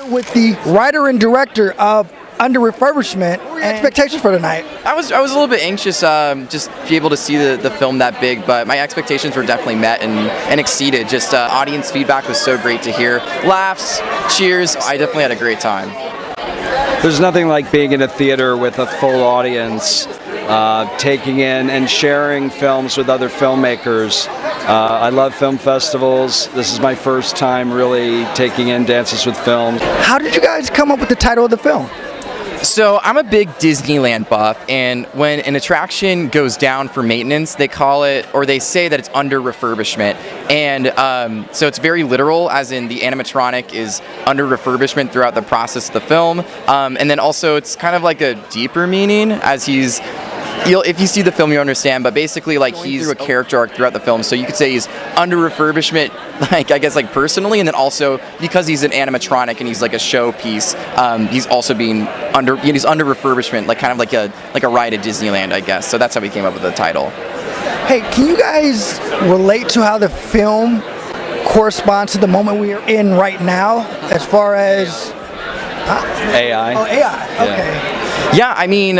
With the writer and director of Under Refurbishment, what were your expectations for tonight? I was a little bit anxious just to be able to see the film that big, but my expectations were definitely met and exceeded. Just audience feedback was so great to hear. Laughs, cheers, I definitely had a great time. There's nothing like being in a theater with a full audience, taking in and sharing films with other filmmakers. I love film festivals. This is my first time really taking in Dances with Film. How did you guys come up with the title of the film? So I'm a big Disneyland buff, and when an attraction goes down for maintenance, they call it, or they say that it's under refurbishment. And so it's very literal, as in the animatronic is under refurbishment throughout the process of the film. And then also it's kind of like a deeper meaning, as if you see the film, you understand, but basically, like, he's through a character arc throughout the film, so you could say he's under refurbishment, like, I guess, like, personally, and then also, because he's an animatronic and he's, like, a showpiece, he's also being under refurbishment, like, kind of like a ride at Disneyland, I guess, so that's how we came up with the title. Hey, can you guys relate to how the film corresponds to the moment we are in right now, as far as... AI. Oh, AI, okay. Yeah, I mean,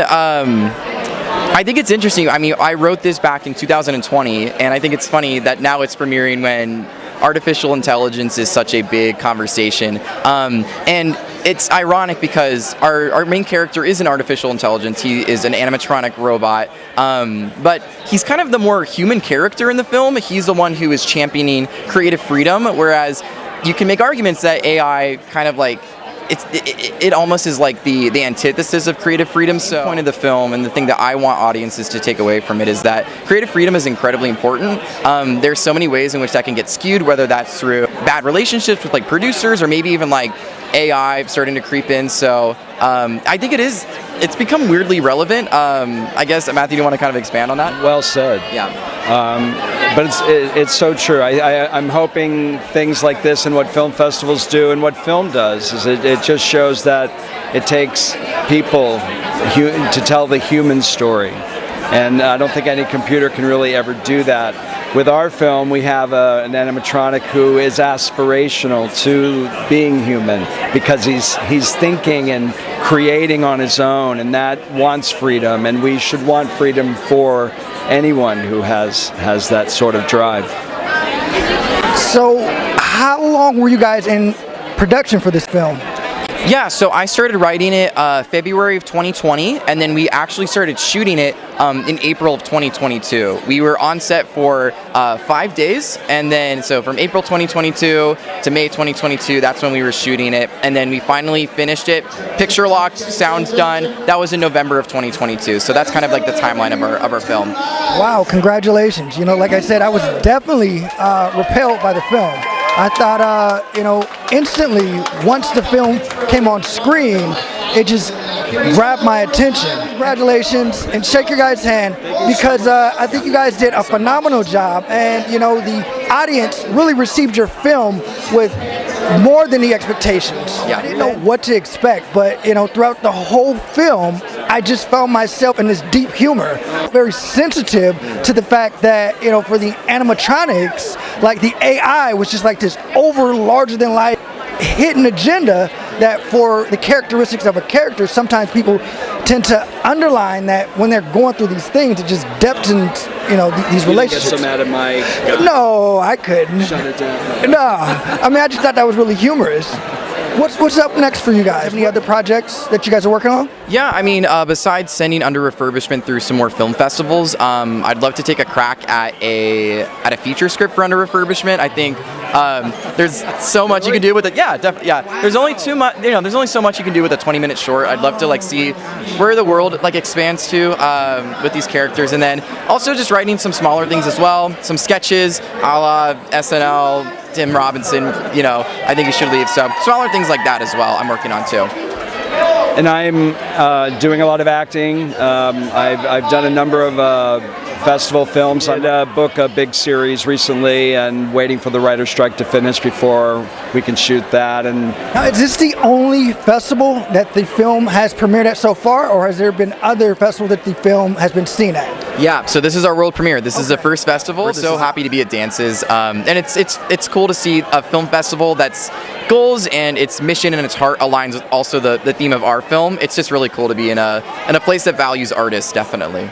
I think it's interesting. I mean, I wrote this back in 2020, and I think it's funny that now it's premiering when artificial intelligence is such a big conversation. And it's ironic because our main character is an artificial intelligence. He is an animatronic robot, but he's kind of the more human character in the film. He's the one who is championing creative freedom, whereas you can make arguments that AI kind of like it almost is like the antithesis of creative freedom. So the point of the film, and the thing that I want audiences to take away from it, is that creative freedom is incredibly important. There's so many ways in which that can get skewed, whether that's through bad relationships with like producers, or maybe even like AI starting to creep in. So I think it's become weirdly relevant. I guess, Matthew, do you want to kind of expand on that? Well said. Yeah. But it's so true. I'm hoping things like this and what film festivals do and what film does is it just shows that it takes people to tell the human story. And I don't think any computer can really ever do that. With our film, we have an animatronic who is aspirational to being human, because he's thinking and creating on his own, and that wants freedom, and we should want freedom for anyone who has that sort of drive. So how long were you guys in production for this film? Yeah, so I started writing it February of 2020, and then we actually started shooting it in April of 2022. We were on set for 5 days, and then so from April 2022 to May 2022, that's when we were shooting it, and then we finally finished it. Picture locked, sound's done. That was in November of 2022, so that's kind of like the timeline of our film. Wow, congratulations. You know, like I said, I was definitely repelled by the film. I thought, instantly, once the film came on screen, it just grabbed my attention. Congratulations, and shake your guys' hand, because I think you guys did a phenomenal job, and, the audience really received your film with more than the expectations. Yeah. I didn't know what to expect, but, throughout the whole film, I just found myself in this deep humor, very sensitive to the fact that, for the animatronics, like the AI was just like this larger than life hidden agenda that for the characteristics of a character, sometimes people tend to underline that when they're going through these things, it just depths in, these relationships. You get so mad at my guy. No, I couldn't. Shut it down. No, I just thought that was really humorous. What's up next for you guys? Any other projects that you guys are working on? Yeah, I mean, besides sending Under Refurbishment through some more film festivals, I'd love to take a crack at a feature script for Under Refurbishment. I think there's so much you can do with it. Yeah, definitely. Yeah, there's only there's only so much you can do with a 20-minute short. I'd love to see where the world expands to with these characters, and then also just writing some smaller things as well, some sketches, a la SNL. Tim Robinson, I think he should leave. So smaller things like that as well, I'm working on too. And I'm doing a lot of acting. I've done a number of festival films. I booked a big series recently and waiting for the writer's strike to finish before we can shoot that. And Now, is this the only festival that the film has premiered at so far, or has there been other festivals that the film has been seen at? Yeah, so this is our world premiere. This is the first festival. We're so happy to be at Dances, and it's cool to see a film festival that's goals and its mission and its heart aligns with also the theme of our film. It's just really cool to be in a place that values artists, definitely.